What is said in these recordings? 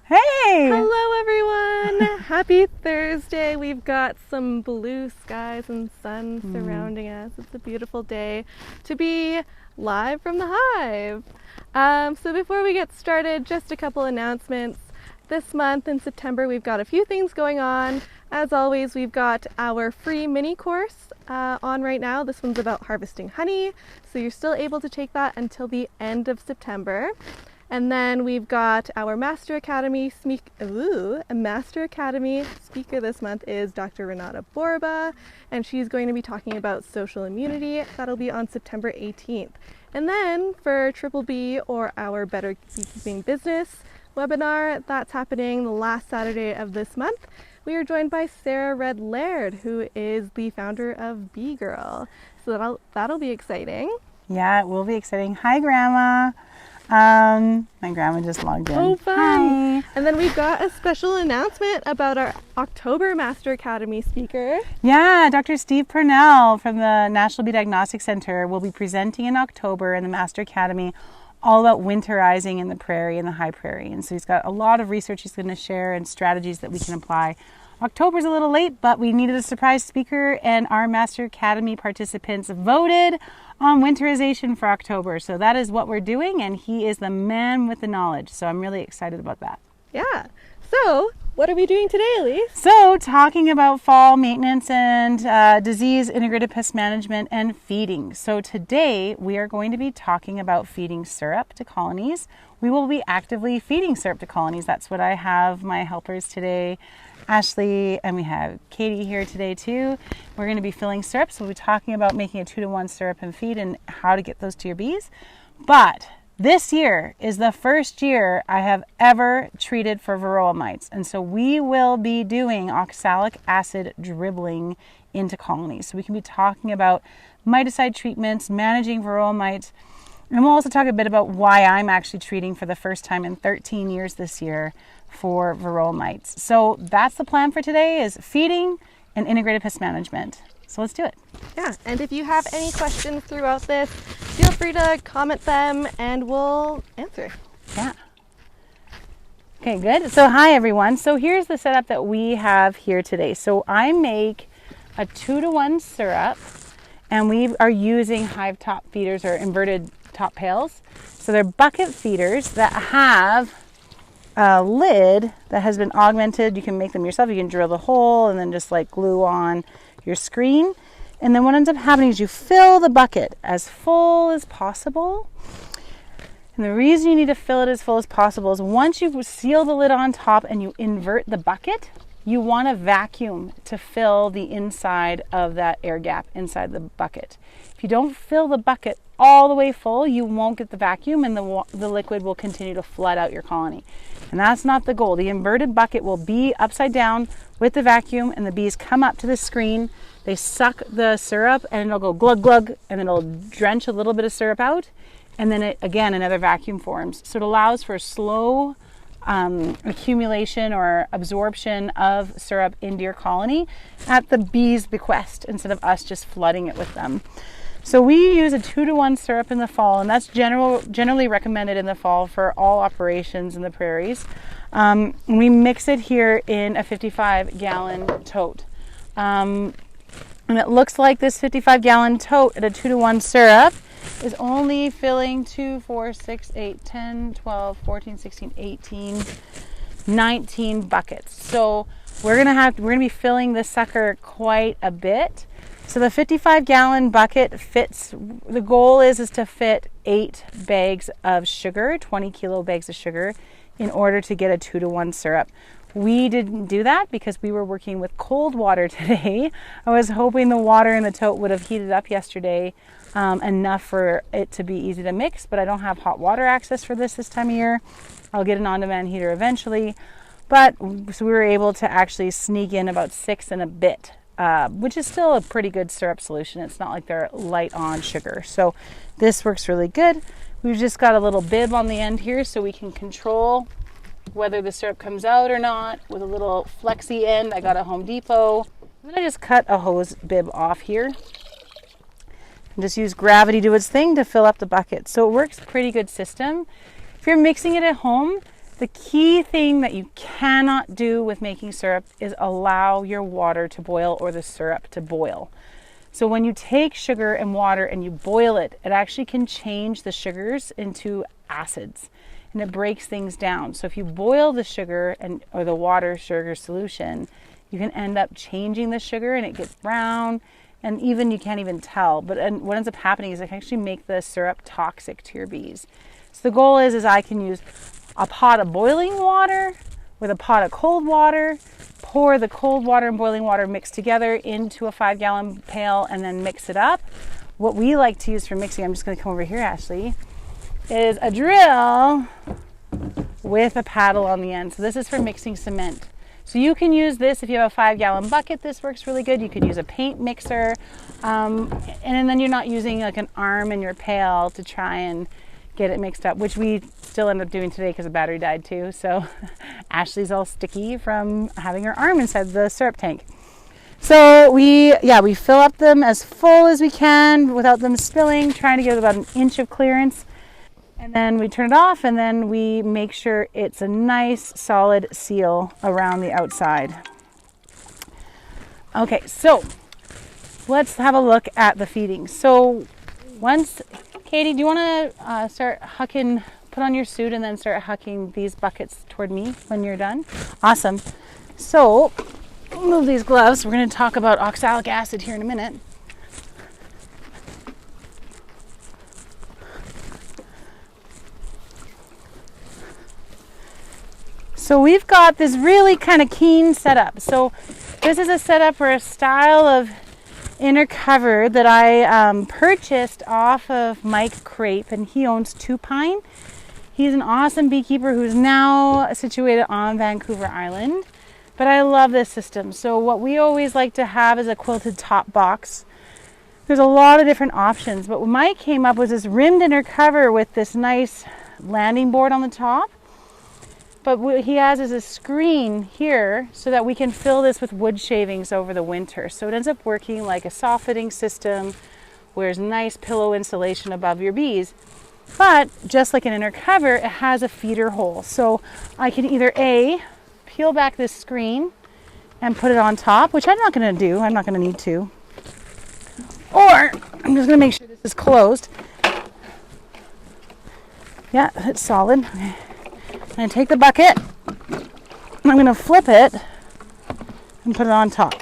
Hey! Hello everyone! Happy Thursday. We've got some blue skies and sun surrounding us. It's a beautiful day to be live from the Hive. So before we get started, just a couple announcements. This month in September we've got a few things going on. As always, we've got our free mini course on right now. This one's about harvesting honey, so you're still able to take that until the end of September. And then we've got our Master Academy speaker this month is Dr. Renata Borba, and she's going to be talking about social immunity. That'll be on September 18th. And then for Triple B, or our Better Beekeeping Business webinar, that's happening the last Saturday of this month. We are joined by Sarah Red Laird, who is the founder of Bee Girl. So that'll be exciting. Yeah, it will be exciting. Hi, Grandma. My grandma just logged in. Oh, fun! Hi. And then we've got a special announcement about our October Master Academy speaker. Yeah, Dr. Steve Purnell from the National Bee Diagnostic Center will be presenting in October in the Master Academy all about winterizing in the prairie and the high prairie. And so he's got a lot of research he's going to share and strategies that we can apply. October's a little late, but we needed a surprise speaker, and our Master Academy participants voted on winterization for October. So that is what we're doing, and he is the man with the knowledge. So I'm really excited about that. Yeah. So what are we doing today, Eliese? So talking about fall maintenance and disease, integrated pest management, and feeding. So today we are going to be talking about feeding syrup to colonies. We will be actively feeding syrup to colonies. That's what I have my helpers today, Ashley, and we have Katie here today too. We're going to be filling syrup, so we'll be talking about making a 2-to-1 syrup and feed and how to get those to your bees. But this year is the first year I have ever treated for Varroa mites, and so we will be doing oxalic acid dribbling into colonies. So we can be talking about miticide treatments, managing Varroa mites, and we'll also talk a bit about why I'm actually treating for the first time in 13 years this year for Varroa mites. So that's the plan for today, is feeding and integrated pest management. So let's do it. Yeah, and if you have any questions throughout this, feel free to comment them and we'll answer. Yeah. Okay, good. So hi everyone. So here's the setup that we have here today. So I make a 2-to-1 syrup, and we are using Hive Top Feeders, or inverted top pails. So they're bucket feeders that have a lid that has been augmented. You can make them yourself. You can drill the hole and then just like glue on your screen. And then what ends up happening is you fill the bucket as full as possible. And the reason you need to fill it as full as possible is once you seal the lid on top and you invert the bucket, you want a vacuum to fill the inside of that air gap inside the bucket. If you don't fill the bucket all the way full, you won't get the vacuum, and the liquid will continue to flood out your colony. And that's not the goal. The inverted bucket will be upside down with the vacuum, and the bees come up to the screen, they suck the syrup, and it'll go glug glug, and then it'll drench a little bit of syrup out, and then again another vacuum forms. So it allows for slow accumulation or absorption of syrup into your colony at the bees' bequest, instead of us just flooding it with them. So we use a 2-to-1 syrup in the fall, and that's generally recommended in the fall for all operations in the prairies. We mix it here in a 55-gallon tote. And it looks like this 55-gallon tote at a 2-to-1 syrup is only filling 2, 4, 6, 8, 10, 12, 14, 16, 18, 19 buckets. So we're gonna be filling this sucker quite a bit. So the 55-gallon bucket fits, the goal is to fit 8 bags of sugar, 20 kilo bags of sugar, in order to get a 2-to-1 syrup. We didn't do that because we were working with cold water today. I was hoping the water in the tote would have heated up yesterday enough for it to be easy to mix, but I don't have hot water access for this time of year. I'll get an on-demand heater eventually. But so we were able to actually sneak in about 6 and a bit, which is still a pretty good syrup solution. It's not like they're light on sugar. So this works really good. We've just got a little bib on the end here so we can control whether the syrup comes out or not with a little flexi end. I got at Home Depot. I'm gonna just cut a hose bib off here and just use gravity to its thing to fill up the bucket. So it works pretty good system. If you're mixing it at home, The key thing that you cannot do with making syrup is allow your water to boil or the syrup to boil. So when you take sugar and water and you boil it, it actually can change the sugars into acids and it breaks things down. So if you boil the sugar or the water sugar solution, you can end up changing the sugar and it gets brown and even you can't even tell. But what ends up happening is it can actually make the syrup toxic to your bees. So the goal is I can use a pot of boiling water with a pot of cold water, pour the cold water and boiling water mixed together into a 5-gallon pail and then mix it up. What we like to use for mixing, I'm just going to come over here, Ashley, is a drill with a paddle on the end. So this is for mixing cement. So you can use this if you have a 5-gallon bucket. This works really good. You could use a paint mixer, and then you're not using like an arm in your pail to try and get it mixed up, which we still end up doing today because the battery died too. So Ashley's all sticky from having her arm inside the syrup tank. So we fill up them as full as we can without them spilling, trying to get about 1 inch of clearance. And then we turn it off and then we make sure it's a nice solid seal around the outside. Okay, so let's have a look at the feeding. So Katie, do you want to start hucking, put on your suit and then start hucking these buckets toward me when you're done? Awesome. So, move these gloves. We're going to talk about oxalic acid here in a minute. So we've got this really kind of keen setup. So this is a setup or a style of inner cover that I purchased off of Mike Crepe, and he owns Two Pine. He's an awesome beekeeper who's now situated on Vancouver Island, but I love this system. So what we always like to have is a quilted top box. There's a lot of different options, but what Mike came up with this rimmed inner cover with this nice landing board on the top. But what he has is a screen here so that we can fill this with wood shavings over the winter. So it ends up working like a soft fitting system where there's nice pillow insulation above your bees. But just like an inner cover, it has a feeder hole. So I can either peel back this screen and put it on top, which I'm not going to do. I'm not going to need to. Or I'm just going to make sure this is closed. Yeah, it's solid. Okay. I'm going to take the bucket, and I'm going to flip it and put it on top.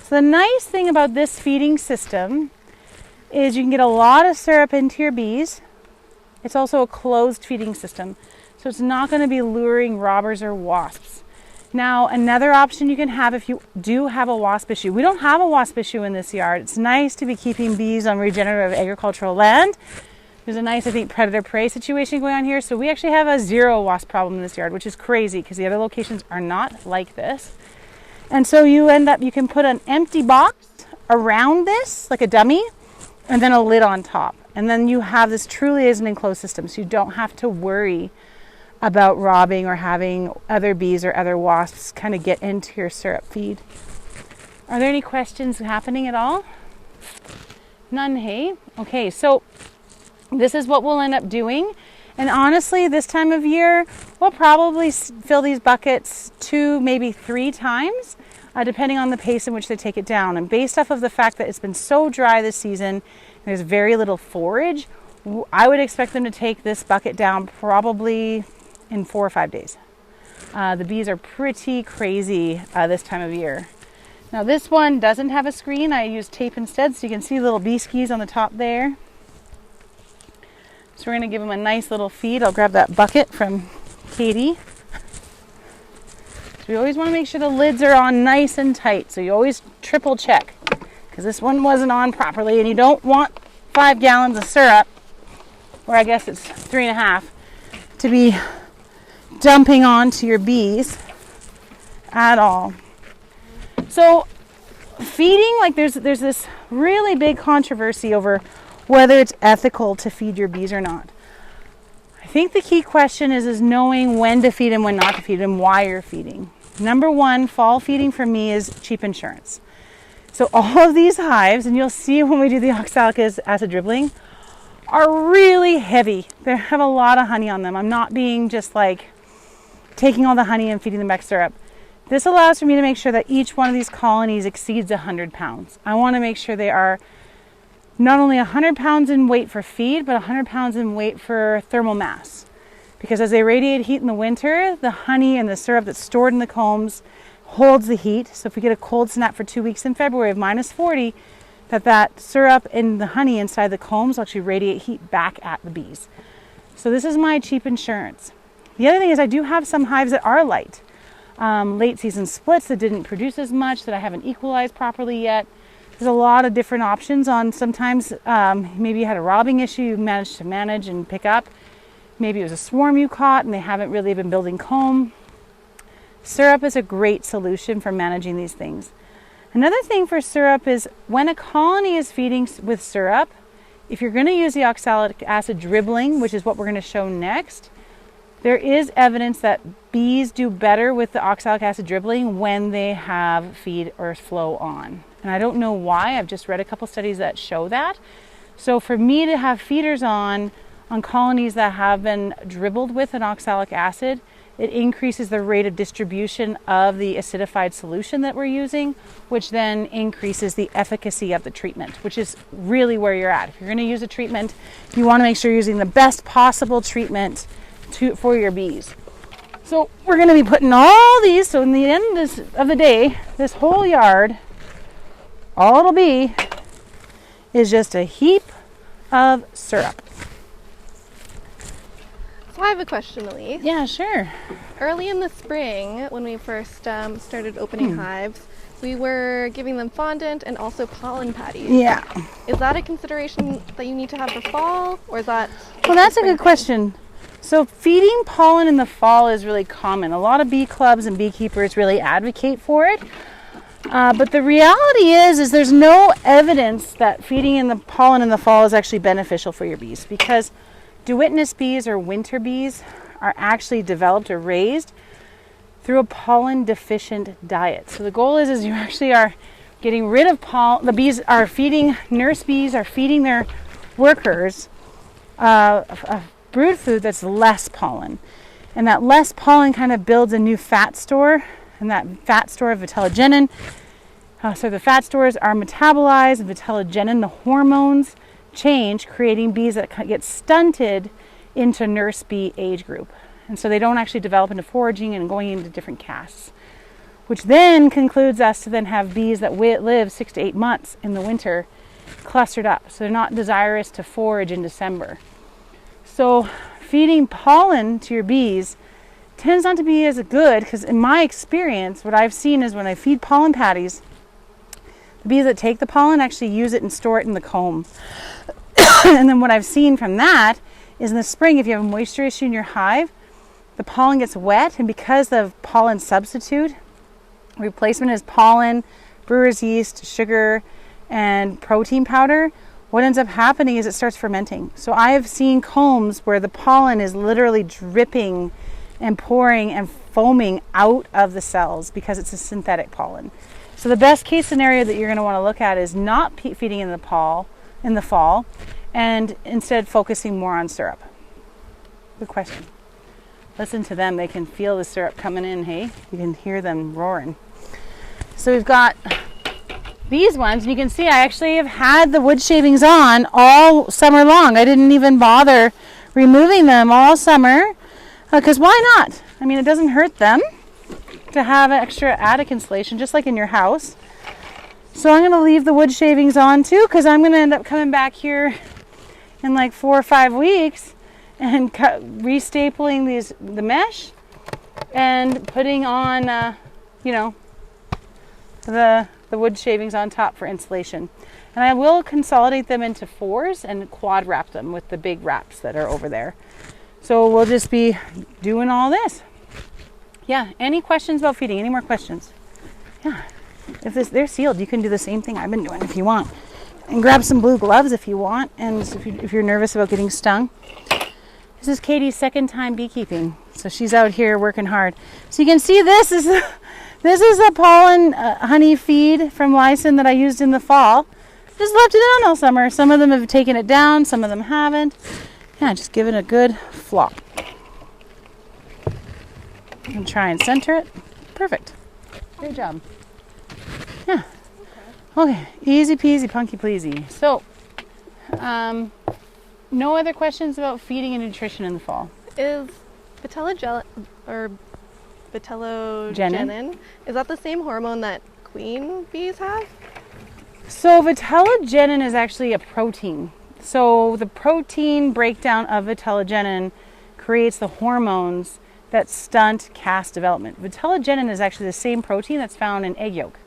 So the nice thing about this feeding system is you can get a lot of syrup into your bees. It's also a closed feeding system, so it's not going to be luring robbers or wasps. Now, another option you can have if you do have a wasp issue. We don't have a wasp issue in this yard. It's nice to be keeping bees on regenerative agricultural land. There's a nice, I think, predator-prey situation going on here. So we actually have a 0 wasp problem in this yard, which is crazy because the other locations are not like this. And so you can put an empty box around this, like a dummy, and then a lid on top. And then you have this truly is an enclosed system. So you don't have to worry about robbing or having other bees or other wasps kind of get into your syrup feed. Are there any questions happening at all? None, hey? Okay, so this is what we'll end up doing. And honestly, this time of year, we'll probably fill these buckets 2, maybe 3 times, depending on the pace in which they take it down. And based off of the fact that it's been so dry this season, there's very little forage, I would expect them to take this bucket down probably in 4 or 5 days. The bees are pretty crazy this time of year. Now this one doesn't have a screen. I use tape instead, so you can see little bee skis on the top there. So we're going to give them a nice little feed. I'll grab that bucket from Katie. So we always want to make sure the lids are on nice and tight. So you always triple check because this one wasn't on properly, and you don't want 5 gallons of syrup, or I guess it's 3.5, to be dumping onto your bees at all. So feeding, like there's this really big controversy over whether it's ethical to feed your bees or not. I think the key question is knowing when to feed and when not to feed and why you're feeding. Number one, fall feeding for me is cheap insurance. So all of these hives, and you'll see when we do the oxalic acid dribbling, are really heavy. They have a lot of honey on them. I'm not being just like taking all the honey and feeding them back syrup. This allows for me to make sure that each one of these colonies exceeds 100 pounds. I want to make sure they are not only 100 pounds in weight for feed, but 100 pounds in weight for thermal mass. Because as they radiate heat in the winter, the honey and the syrup that's stored in the combs holds the heat. So if we get a cold snap for 2 weeks in February of -40, that syrup and the honey inside the combs will actually radiate heat back at the bees. So this is my cheap insurance. The other thing is I do have some hives that are light. Late season splits that didn't produce as much, that I haven't equalized properly yet. There's a lot of different options on sometimes maybe you had a robbing issue you managed to manage and pick up. Maybe it was a swarm you caught and they haven't really been building comb. Syrup is a great solution for managing these things. Another thing for syrup is when a colony is feeding with syrup, if you're going to use the oxalic acid dribbling, which is what we're going to show next, there is evidence that bees do better with the oxalic acid dribbling when they have feed or flow on. And I don't know why, I've just read a couple studies that show that. So for me to have feeders on colonies that have been dribbled with an oxalic acid, it increases the rate of distribution of the acidified solution that we're using, which then increases the efficacy of the treatment, which is really where you're at. If you're going to use a treatment, you want to make sure you're using the best possible treatment for your bees. So we're going to be putting all these, so in the end of the day, this whole yard, all it'll be is just a heap of syrup. So I have a question, Eliese. Yeah, sure. Early in the spring, when we first started opening hives, we were giving them fondant and also pollen patties. Yeah. Is that a consideration that you need to have for fall, or is that... Well, that's a good question. So feeding pollen in the fall is really common. A lot of bee clubs and beekeepers really advocate for it. But the reality is there's no evidence that feeding in the pollen in the fall is actually beneficial for your bees, because Duwitness bees or winter bees are actually developed or raised through a pollen deficient diet. So the goal is you actually are getting rid of pollen. The bees are feeding, nurse bees are feeding their workers a brood food that's less pollen. And that less pollen kind of builds a new fat store, and that fat store of Vitellogenin. So the fat stores are metabolized, and Vitellogenin, the hormones, change, creating bees that get stunted into nurse bee age group. And so they don't actually develop into foraging and going into different castes, which then concludes us to then have bees that live 6 to 8 months in the winter clustered up. So they're not desirous to forage in December. So feeding pollen to your bees tends not to be as good, because in my experience, what I've seen is when I feed pollen patties, the bees that take the pollen actually use it and store it in the comb. And then what I've seen from that is in the spring, if you have a moisture issue in your hive, the pollen gets wet, and because of pollen substitute, replacement is pollen, brewer's yeast, sugar, and protein powder, what ends up happening is it starts fermenting. So I have seen combs where the pollen is literally dripping and pouring and foaming out of the cells because it's a synthetic pollen. So the best case scenario that you're going to want to look at is not feeding in the fall, and instead focusing more on syrup. Good question. Listen to them. They can feel the syrup coming in, hey? You can hear them roaring. So we've got these ones, and you can see I actually have had the wood shavings on all summer long. I didn't even bother removing them all summer, because why not? I mean, it doesn't hurt them to have an extra attic insulation, just like in your house. So I'm going to leave the wood shavings on too, because I'm going to end up coming back here in like 4 or 5 weeks and restapling the mesh and putting on, the wood shavings on top for insulation. And I will consolidate them into 4s and quad wrap them with the big wraps that are over there. So we'll just be doing all this. Yeah, any questions about feeding? Any more questions? Yeah. If they're sealed, you can do the same thing I've been doing if you want. And grab some blue gloves if you want, and if you're nervous about getting stung. This is Katie's second time beekeeping, so she's out here working hard. So you can see this is a pollen honey feed from Lyson that I used in the fall. Just left it on all summer. Some of them have taken it down, some of them haven't. Yeah, just give it a good flop. And try and center it. Perfect. Great job. Yeah. Okay. Easy peasy, punky pleasy. So, no other questions about feeding and nutrition in the fall? Is Vitellogenin, is that the same hormone that queen bees have? So Vitellogenin is actually a protein. So the protein breakdown of Vitellogenin creates the hormones that stunt caste development. Vitellogenin is actually the same protein that's found in egg yolk.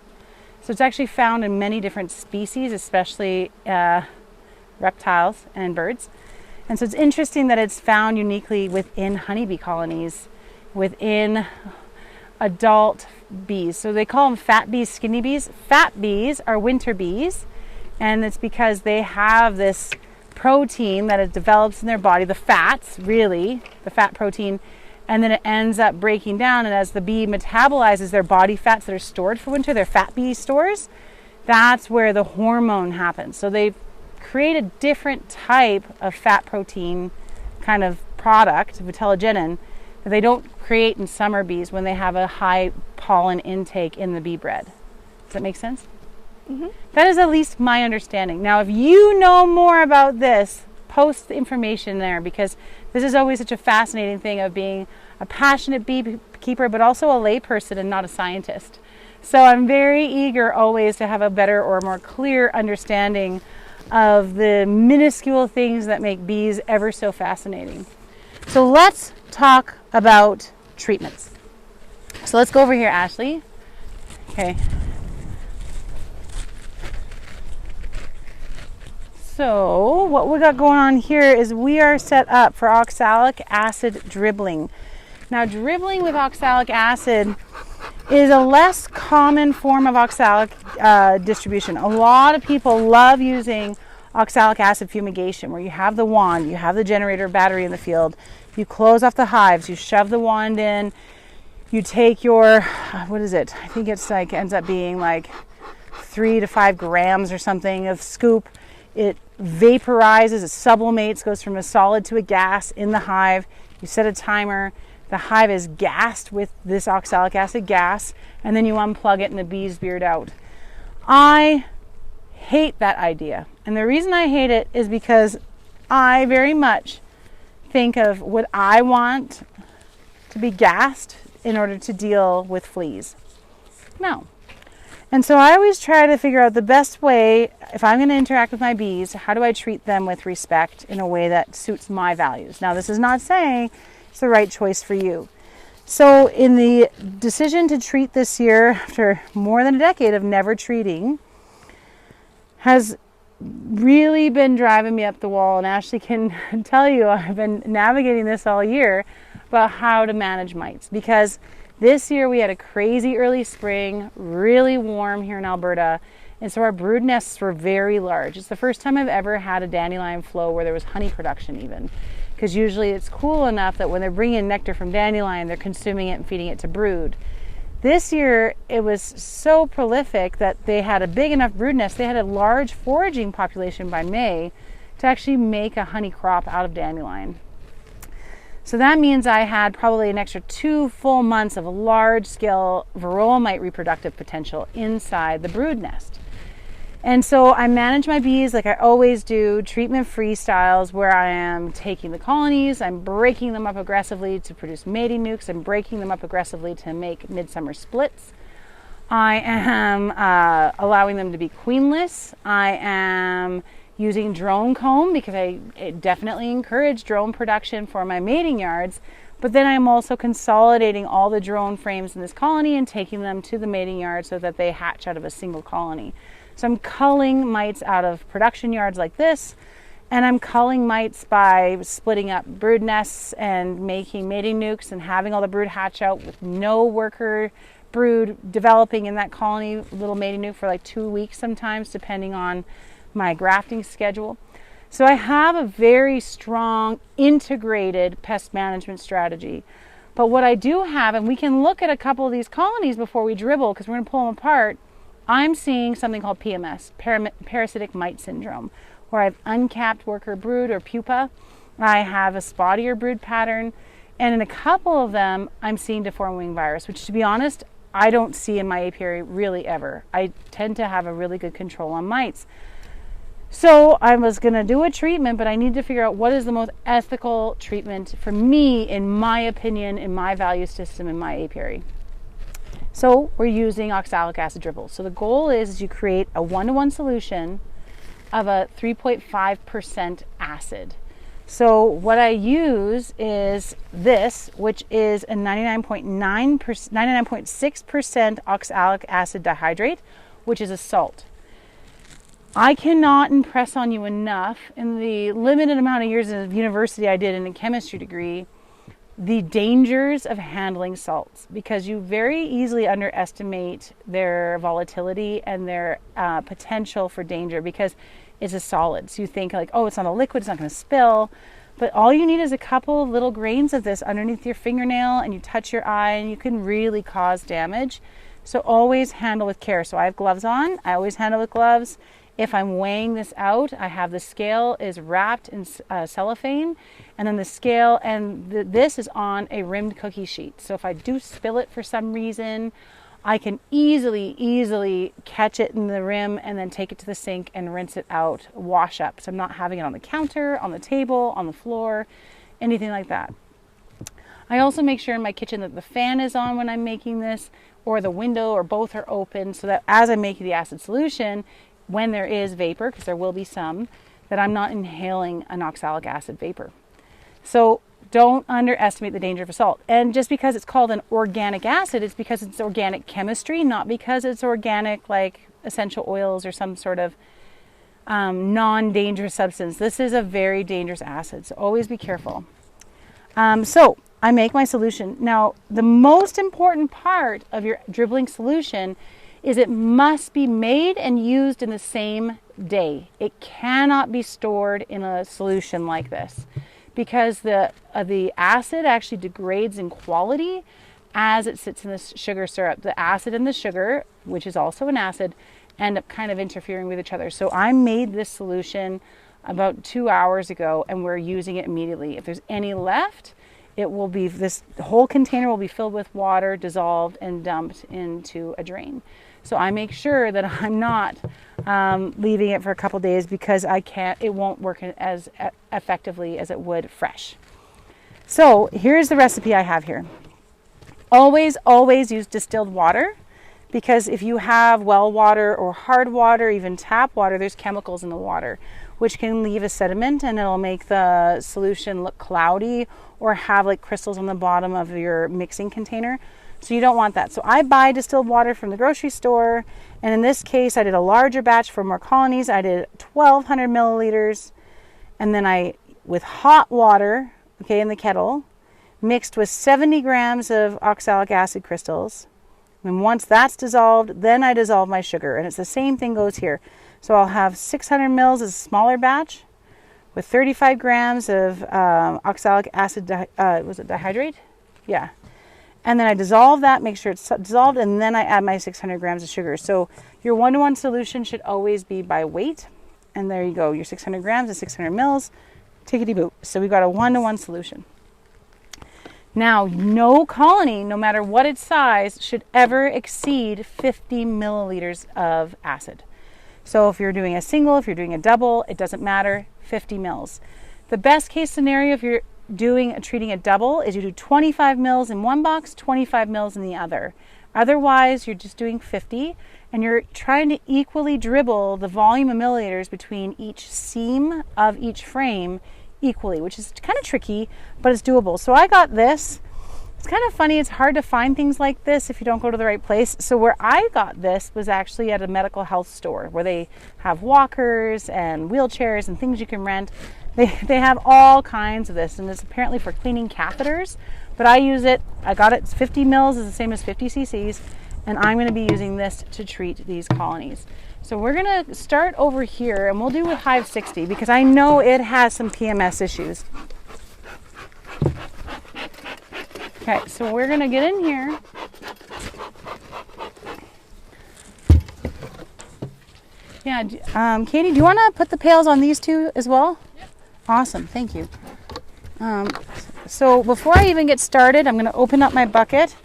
So it's actually found in many different species, especially reptiles and birds. And so it's interesting that it's found uniquely within honeybee colonies, within adult bees. So they call them fat bees, skinny bees. Fat bees are winter bees, and it's because they have this protein that it develops in their body, the fats, really, the fat protein, and then it ends up breaking down, and as the bee metabolizes their body fats that are stored for winter, their fat bee stores, that's where the hormone happens. So they create a different type of fat protein kind of product, Vitellogenin, that they don't create in summer bees when they have a high pollen intake in the bee bread. Does that make sense? Mm-hmm. That is at least my understanding. Now, if you know more about this, post the information there, because this is always such a fascinating thing of being a passionate beekeeper, but also a layperson and not a scientist. So I'm very eager always to have a better or more clear understanding of the minuscule things that make bees ever so fascinating. So let's talk about treatments. So let's go over here, Ashley. Okay. So what we got going on here is we are set up for oxalic acid dribbling. Now, dribbling with oxalic acid is a less common form of oxalic distribution. A lot of people love using oxalic acid fumigation, where you have the wand, you have the generator battery in the field, you close off the hives, you shove the wand in, you take your, what is it? I think it's like, ends up being like 3 to 5 grams or something of scoop. It vaporizes, it sublimates, goes from a solid to a gas in the hive. You set a timer. The hive is gassed with this oxalic acid gas, and then you unplug it and the bees beard out. I hate that idea. And the reason I hate it is because I very much think of what I want to be gassed in order to deal with fleas. No. And so I always try to figure out the best way, if I'm going to interact with my bees, how do I treat them with respect in a way that suits my values? Now, this is not saying it's the right choice for you. So in the decision to treat this year, after more than a decade of never treating, has really been driving me up the wall. And Ashley can tell you I've been navigating this all year about how to manage mites. Because this year we had a crazy early spring, really warm here in Alberta. And so our brood nests were very large. It's the first time I've ever had a dandelion flow where there was honey production even. Because usually it's cool enough that when they're bringing in nectar from dandelion, they're consuming it and feeding it to brood. This year, it was so prolific that they had a big enough brood nest. They had a large foraging population by May to actually make a honey crop out of dandelion. So that means I had probably an extra 2 full months of large-scale Varroa mite reproductive potential inside the brood nest. And so I manage my bees like I always do, treatment-free styles, where I am taking the colonies, I'm breaking them up aggressively to produce mating nukes, I'm breaking them up aggressively to make midsummer splits. I am allowing them to be queenless. I am using drone comb because I definitely encourage drone production for my mating yards. But then I'm also consolidating all the drone frames in this colony and taking them to the mating yard so that they hatch out of a single colony. So I'm culling mites out of production yards like this, and I'm culling mites by splitting up brood nests and making mating nukes and having all the brood hatch out with no worker brood developing in that colony, little mating nuke, for like 2 weeks sometimes, depending on my grafting schedule. So I have a very strong integrated pest management strategy. But what I do have, and we can look at a couple of these colonies before we dribble because we're going to pull them apart, I'm seeing something called PMS, parasitic mite syndrome, where I have uncapped worker brood or pupa. I have a spottier brood pattern, And in a couple of them, I'm seeing deformed wing virus, which, to be honest, I don't see in my apiary really ever. I tend to have a really good control on mites. So I was going to do a treatment, but I need to figure out what is the most ethical treatment for me, in my opinion, in my value system, in my apiary. So we're using oxalic acid dribble. So the goal is you create a 1-to-1 solution of a 3.5% acid. So what I use is this, which is a 99.6% oxalic acid dihydrate, which is a salt. I cannot impress on you enough, in the limited amount of years of university I did in a chemistry degree, the dangers of handling salts, because you very easily underestimate their volatility and their potential for danger, because it's a solid. So you think like, oh, it's not a liquid, it's not going to spill. But all you need is a couple of little grains of this underneath your fingernail, and you touch your eye, and you can really cause damage. So always handle with care. So I have gloves on. I always handle with gloves. If I'm weighing this out, I have the scale is wrapped in cellophane, and then the scale and this is on a rimmed cookie sheet. So if I do spill it for some reason, I can easily catch it in the rim and then take it to the sink and rinse it out, wash up. So I'm not having it on the counter, on the table, on the floor, anything like that. I also make sure in my kitchen that the fan is on when I'm making this, or the window, or both are open, so that as I'm making the acid solution, when there is vapor, because there will be some, that I'm not inhaling an oxalic acid vapor. So don't underestimate the danger of a salt. And just because it's called an organic acid, it's because it's organic chemistry, not because it's organic like essential oils or some sort of non-dangerous substance. This is a very dangerous acid, so always be careful. So I make my solution. Now, the most important part of your dribbling solution is it must be made and used in the same day. It cannot be stored in a solution like this, because the acid actually degrades in quality as it sits in the sugar syrup. The acid and the sugar, which is also an acid, end up kind of interfering with each other. So I made this solution about 2 hours ago, and we're using it immediately. If there's any left, it will be, this whole container will be filled with water, dissolved, and dumped into a drain. So I make sure that I'm not leaving it for a couple days, because it won't work as effectively as it would fresh. So here's the recipe I have here. Always use distilled water, because if you have well water or hard water, even tap water, there's chemicals in the water, which can leave a sediment, and it'll make the solution look cloudy or have like crystals on the bottom of your mixing container. So you don't want that. So I buy distilled water from the grocery store, and in this case I did a larger batch for more colonies. I did 1,200 milliliters, and then with hot water, okay, in the kettle, mixed with 70 grams of oxalic acid crystals. And once that's dissolved, then I dissolve my sugar, and it's the same thing goes here. So I'll have 600 mils as a smaller batch with 35 grams of oxalic acid, was it dihydrate? Yeah. And then I dissolve that, make sure it's dissolved, and then I add my 600 grams of sugar. So your 1-to-1 solution should always be by weight. And there you go, your 600 grams and 600 mils, tickety-boo. So we've got a 1-to-1 solution. Now, no colony, no matter what its size, should ever exceed 50 milliliters of acid. So if you're doing a single, if you're doing a double, it doesn't matter, 50 mils. The best case scenario if you're treating a double is you do 25 mils in one box, 25 mils in the other. Otherwise, you're just doing 50, and you're trying to equally dribble the volume of milliliters between each seam of each frame equally, which is kind of tricky, but it's doable. So I got this. It's kind of funny, it's hard to find things like this if you don't go to the right place. So where I got this was actually at a medical health store, where they have walkers and wheelchairs and things you can rent. They have all kinds of this, and it's apparently for cleaning catheters, but I use it. I got it, 50 mils is the same as 50 cc's, and I'm going to be using this to treat these colonies. So we're going to start over here, and we'll do with Hive 60, because I know it has some PMS issues. Okay, so we're going to get in here. Yeah, Katie, do you want to put the pails on these two as well? Yep. Awesome, thank you. Put So before I even get started, I'm going to open up my bucket.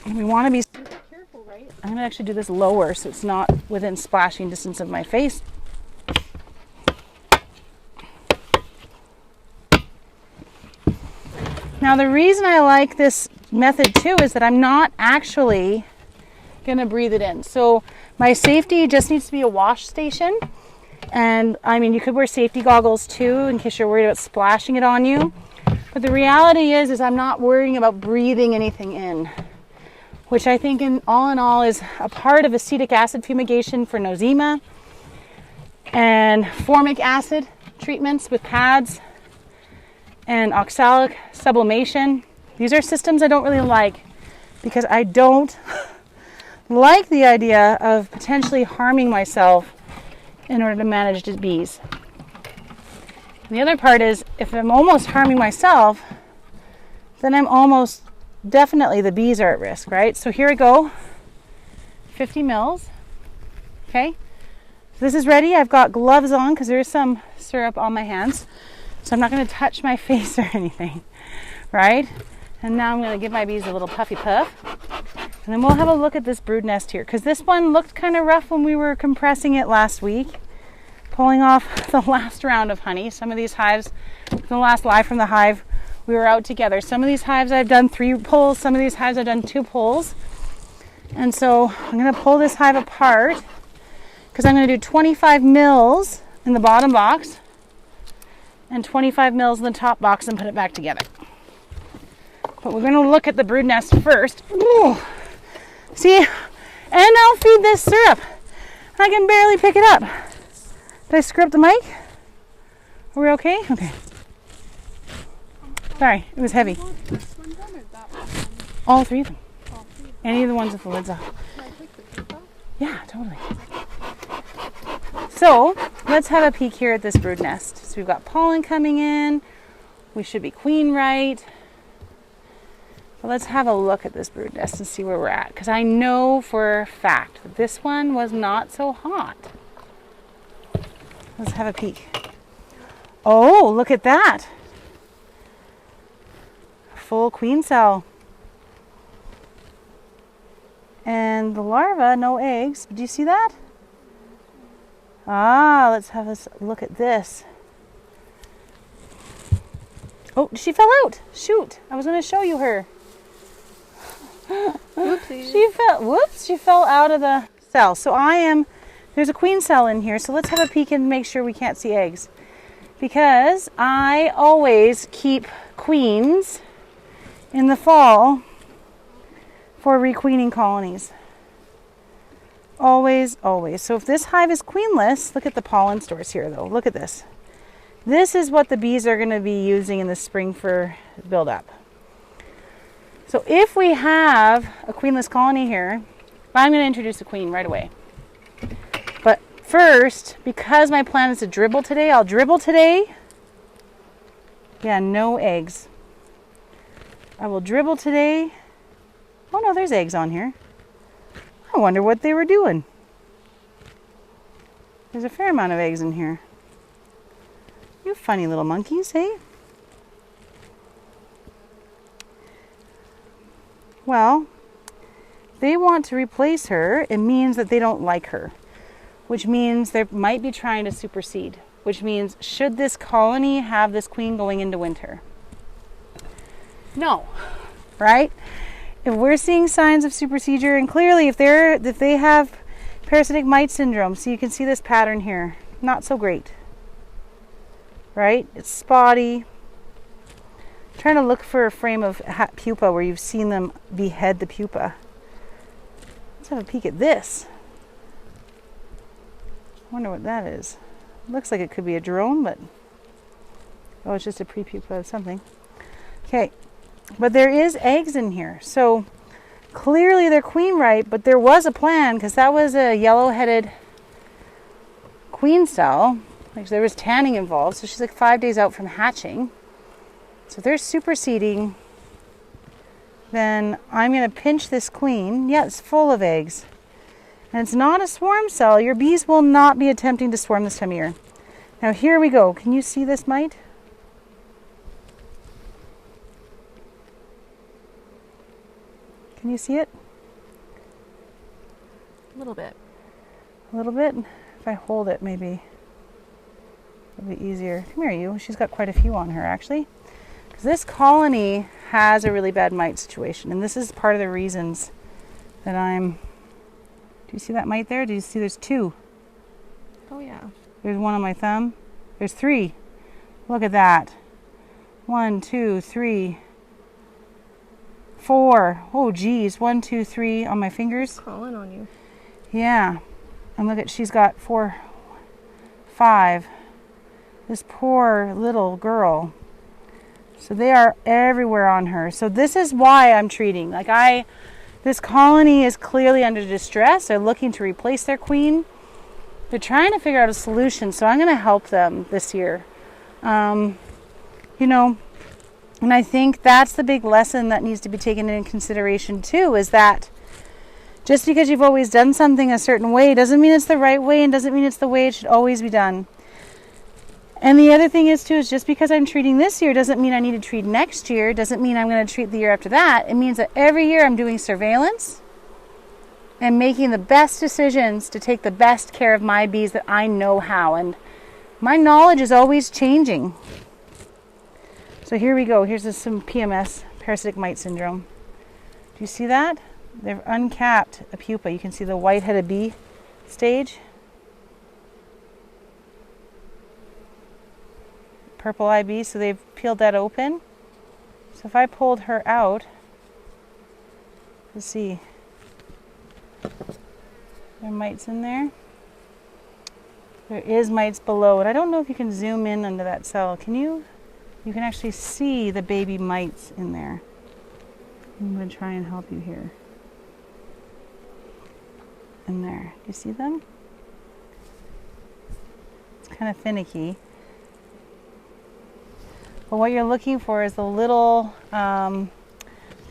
And we want to be super careful, right? I'm going to actually do this lower so it's not within splashing distance of my face. Now the reason I like this method too is that I'm not actually going to breathe it in. So my safety just needs to be a wash station. And I mean, you could wear safety goggles too in case you're worried about splashing it on you. But the reality is I'm not worrying about breathing anything in, which I think in all is a part of acetic acid fumigation for nosema and formic acid treatments with pads and oxalic sublimation. These are systems I don't really like because I don't like the idea of potentially harming myself in order to manage the bees. And the other part is if I'm almost harming myself, then I'm almost definitely the bees are at risk, right? So here we go, 50 mils. Okay, so this is ready. I've got gloves on because there's some syrup on my hands. So I'm not going to touch my face or anything, right? And now I'm going to give my bees a little puffy puff. And then we'll have a look at this brood nest here, because this one looked kind of rough when we were compressing it last week, pulling off the last round of honey. Some of these hives, the last live from the hive, we were out together. Some of these hives I've done 3 pulls, some of these hives I've done 2 pulls. And so I'm going to pull this hive apart because I'm going to do 25 mils in the bottom box and 25 mils in the top box and put it back together. But we're going to look at the brood nest first. Ooh. See, and I'll feed this syrup. I can barely pick it up. Did I screw up the mic? Are we okay? Okay. Sorry, it was heavy. All 3 of them. Any of the ones with the lids off. Yeah, totally. So let's have a peek here at this brood nest. So we've got pollen coming in. We should be queen right. But let's have a look at this brood nest and see where we're at. Because I know for a fact that this one was not so hot. Let's have a peek. Oh, look at that. Full queen cell. And the larva, no eggs. Do you see that? Ah, let's have a look at this. Oh, she fell out. Shoot, I was going to show you her. Whoops, she fell out of the cell. So there's a queen cell in here. So let's have a peek and make sure we can't see eggs. Because I always keep queens in the fall for requeening colonies. Always, always. So if this hive is queenless, look at the pollen stores here though. Look at this. This is what the bees are going to be using in the spring for buildup. So if we have a queenless colony here, I'm going to introduce a queen right away. But first, because my plan is to dribble today, I'll dribble today. Yeah, no eggs. I will dribble today. Oh no, there's eggs on here. I wonder what they were doing. There's a fair amount of eggs in here. You funny little monkeys, hey? Well, they want to replace her. It means that they don't like her, which means they might be trying to supersede, which means should this colony have this queen going into winter? No, right? If we're seeing signs of supersedure, and clearly if they have parasitic mite syndrome, so you can see this pattern here, not so great, right? It's spotty. I'm trying to look for a frame of pupa where you've seen them behead the pupa. Let's have a peek at this. I wonder what that is. Looks like it could be a drone, but oh, it's just a pre-pupa of something. Okay. But there is eggs in here. So clearly they're queen right, but there was a plan because that was a yellow-headed queen cell. Like there was tanning involved. So she's like 5 days out from hatching. So if they're superseding, then I'm going to pinch this queen. Yeah, it's full of eggs. And it's not a swarm cell. Your bees will not be attempting to swarm this time of year. Now here we go. Can you see this mite? Can you see it? A little bit. A little bit? If I hold it, maybe it'll be easier. Come here, you. She's got quite a few on her, actually. Because this colony has a really bad mite situation, and this is part of the reasons that I'm... Do you see that mite there? Do you see there's 2? Oh, yeah. There's 1 on my thumb. There's 3. Look at that. 1, 2, 3, 4. Oh, geez. 1, 2, 3 on my fingers. Crawling on you. Yeah. And look at, she's got 4, 5. This poor little girl. So they are everywhere on her. So this is why I'm treating. This colony is clearly under distress. They're looking to replace their queen. They're trying to figure out a solution. So I'm going to help them this year. You know, and I think that's the big lesson that needs to be taken into consideration too, is that just because you've always done something a certain way doesn't mean it's the right way, and doesn't mean it's the way it should always be done. And the other thing is too, is just because I'm treating this year doesn't mean I need to treat next year, doesn't mean I'm going to treat the year after that. It means that every year I'm doing surveillance and making the best decisions to take the best care of my bees that I know how. And my knowledge is always changing. So here we go. Here's some PMS, parasitic mite syndrome. Do you see that? They've uncapped a pupa. You can see the white-headed bee stage. Purple eye bee, so they've peeled that open. So if I pulled her out, let's see. There are mites in there. There is mites below, and I don't know if you can zoom in under that cell. Can you? You can actually see the baby mites in there. I'm going to try and help you here. In there. Do you see them? It's kind of finicky. But what you're looking for is the little kind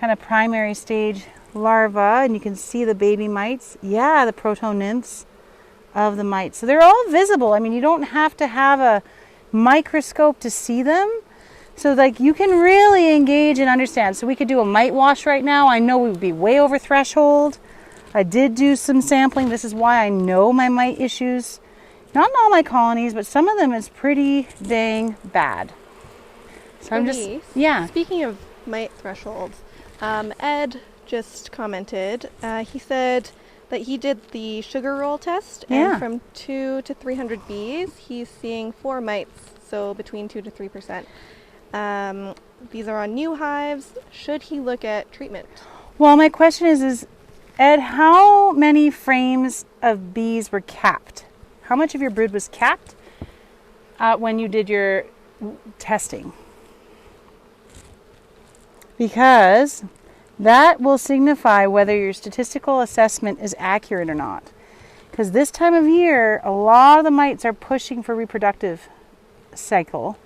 of primary stage larva, and you can see the baby mites. Yeah, the proto nymphs of the mites. So they're all visible. I mean, you don't have to have a microscope to see them. So you can really engage and understand. So we could do a mite wash right now. I know we would be way over threshold. I did do some sampling. This is why I know my mite issues. Not in all my colonies, but some of them is pretty dang bad. So I'm just, yeah. Speaking of mite thresholds, Ed just commented. He said that he did the sugar roll test, and from 200 to 300 bees, he's seeing 4 mites, so between 2 to 3%. These are on new hives. Should he look at treatment? Well, my question is Ed, how many frames of bees were capped? How much of your brood was capped when you did your testing? Because that will signify whether your statistical assessment is accurate or not. Because this time of year, a lot of the mites are pushing for reproductive cycle,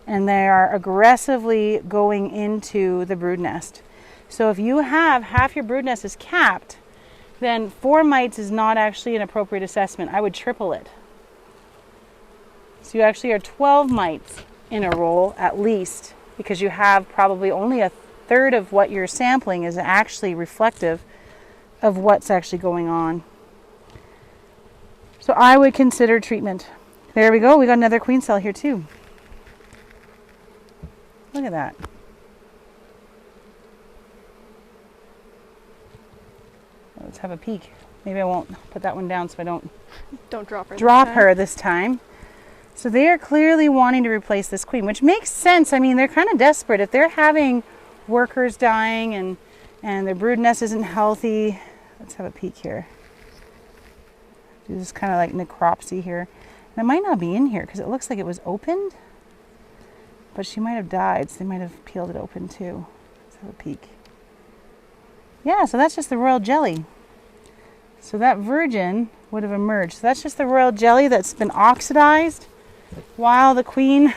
and they are aggressively going into the brood nest. So if you have half your brood nest is capped, then 4 mites is not actually an appropriate assessment. I would triple it. So you actually are 12 mites in a roll at least, because you have probably only a third of what you're sampling is actually reflective of what's actually going on. So I would consider treatment. There we go. We got another queen cell here too. Look at that. Let's have a peek. Maybe I won't put that one down so I don't drop her this time. So they are clearly wanting to replace this queen, which makes sense. I mean, they're kind of desperate. If they're having workers dying and their brood nest isn't healthy. Let's have a peek here. Do this kind of like necropsy here. And it might not be in here because it looks like it was opened. But she might have died, so they might have peeled it open too. Let's have a peek. Yeah, so that's just the royal jelly. So that virgin would have emerged. So that's just the royal jelly that's been oxidized while the queen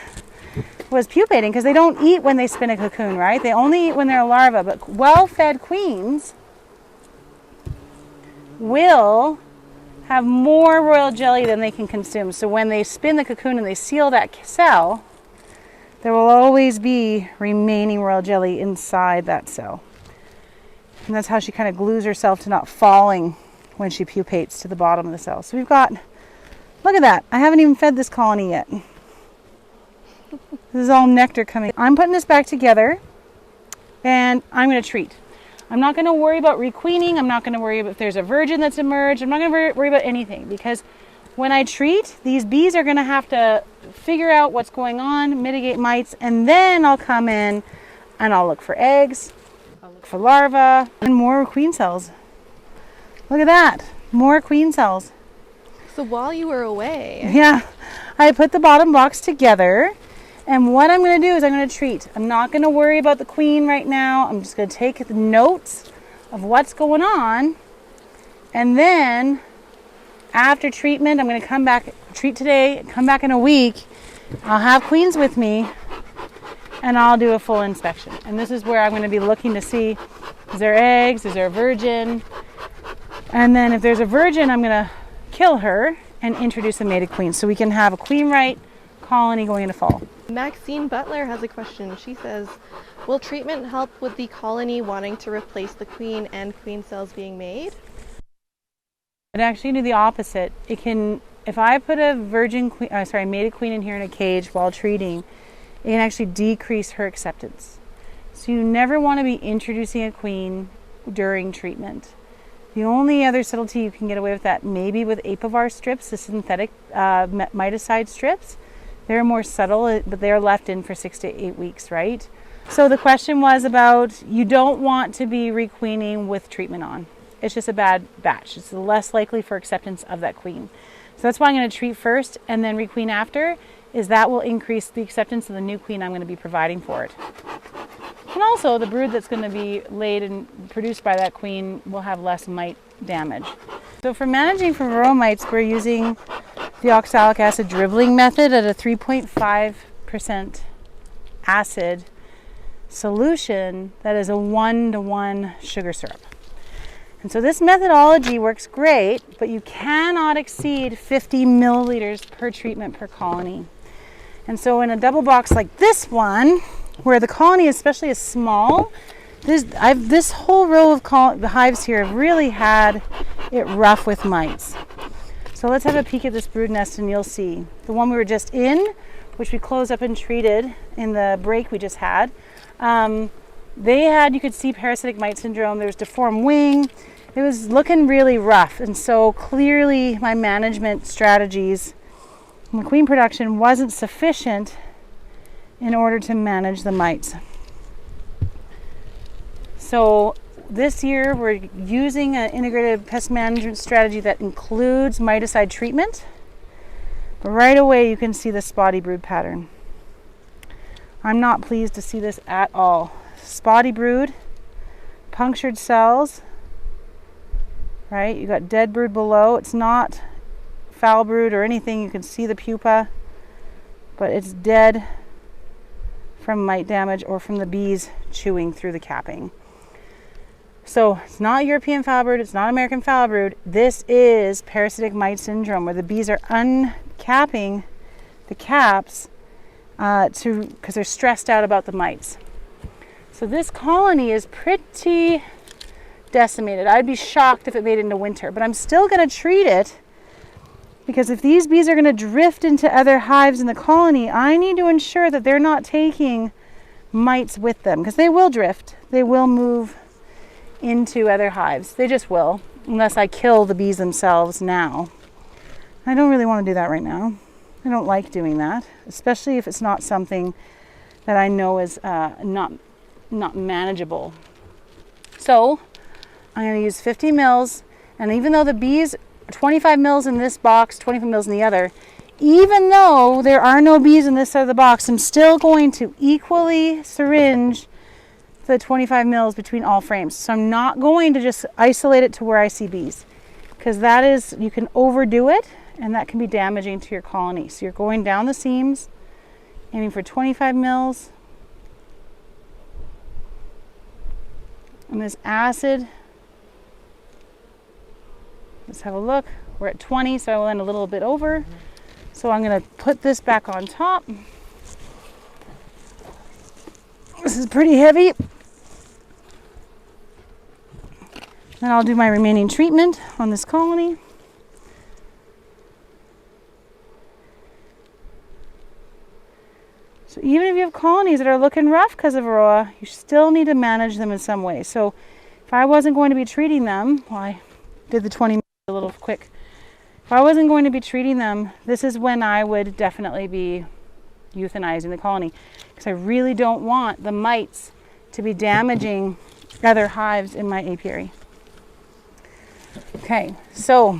was pupating, because they don't eat when they spin a cocoon, right? They only eat when they're a larva. But well-fed queens will have more royal jelly than they can consume. So when they spin the cocoon and they seal that cell, there will always be remaining royal jelly inside that cell. And that's how she kind of glues herself to not falling when she pupates to the bottom of the cell. So we've got, look at that. I haven't even fed this colony yet. This is all nectar coming. I'm putting this back together and I'm going to treat. I'm not going to worry about requeening. I'm not going to worry about if there's a virgin that's emerged. I'm not going to worry about anything, because when I treat, these bees are going to have to figure out what's going on, mitigate mites, and then I'll come in and I'll look for eggs, I'll look for larvae, and more queen cells. Look at that, more queen cells. So while you were away. Yeah, I put the bottom box together, and what I'm going to do is I'm going to treat. I'm not going to worry about the queen right now. I'm just going to take the notes of what's going on, and then after treatment, I'm going to come back, treat today, come back in a week. I'll have queens with me, and I'll do a full inspection. And this is where I'm going to be looking to see, is there eggs, is there a virgin? And then if there's a virgin, I'm going to kill her and introduce a mated queen, so we can have a queen right colony going into fall. Maxine Butler has a question. She says, will treatment help with the colony wanting to replace the queen and queen cells being made? It actually do the opposite. It can, if I put a mated queen in here in a cage while treating, it can actually decrease her acceptance. So you never want to be introducing a queen during treatment. The only other subtlety you can get away with that, maybe with apivar strips, the synthetic miticide strips. They're more subtle, but they're left in for 6 to 8 weeks, right? So the question was about, you don't want to be requeening with treatment on. It's just a bad batch. It's less likely for acceptance of that queen. So that's why I'm going to treat first and then requeen after, is that will increase the acceptance of the new queen I'm going to be providing for it. And also the brood that's going to be laid and produced by that queen will have less mite damage. So for managing for Varroa mites, we're using the oxalic acid dribbling method at a 3.5% acid solution that is a 1-to-1 sugar syrup. And so this methodology works great, but you cannot exceed 50 milliliters per treatment per colony. And so in a double box like this one, where the colony especially is small, this whole row of the hives here have really had it rough with mites. So let's have a peek at this brood nest and you'll see. The one we were just in, which we closed up and treated in the break we just had, they had, you could see parasitic mite syndrome. There was deformed wing. It was looking really rough. And so clearly my management strategies, my queen production wasn't sufficient in order to manage the mites. So this year we're using an integrated pest management strategy that includes miticide treatment. But right away you can see the spotty brood pattern. I'm not pleased to see this at all. Spotty brood, punctured cells, right? You got dead brood below. It's not foul brood or anything. You can see the pupa, but it's dead from mite damage or from the bees chewing through the capping. So it's not European foul brood, it's not American foul brood. This is parasitic mite syndrome, where the bees are uncapping the caps because they're stressed out about the mites. So this colony is pretty decimated. I'd be shocked if it made it into winter, but I'm still going to treat it, because if these bees are going to drift into other hives in the colony, I need to ensure that they're not taking mites with them, because they will drift. They will move into other hives. They just will, unless I kill the bees themselves now. I don't really want to do that right now. I don't like doing that, especially if it's not something that I know is not manageable. So I'm going to use 50 mils, and even though the bees, 25 mils in this box, 25 mils in the other, even though there are no bees in this side of the box, I'm still going to equally syringe the 25 mils between all frames. So I'm not going to just isolate it to where I see bees, because that is, you can overdo it and that can be damaging to your colony. So you're going down the seams, aiming for 25 mils. And this acid, let's have a look. We're at 20, so I will end a little bit over. So I'm going to put this back on top. This is pretty heavy. Then I'll do my remaining treatment on this colony. So even if you have colonies that are looking rough because of Varroa, you still need to manage them in some way. So if I wasn't going to be treating them, well, I did the 20 minutes a little quick. If I wasn't going to be treating them, this is when I would definitely be euthanizing the colony, because I really don't want the mites to be damaging other hives in my apiary. Okay, so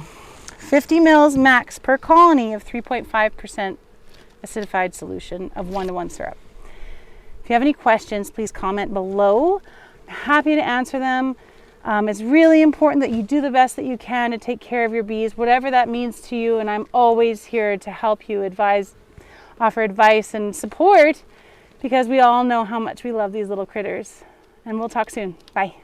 50 mils max per colony of 3.5% acidified solution of 1-to-1 syrup. If you have any questions, please comment below. I'm happy to answer them. It's really important that you do the best that you can to take care of your bees, whatever that means to you, and I'm always here to help you advise, offer advice and support, because we all know how much we love these little critters. And we'll talk soon. Bye.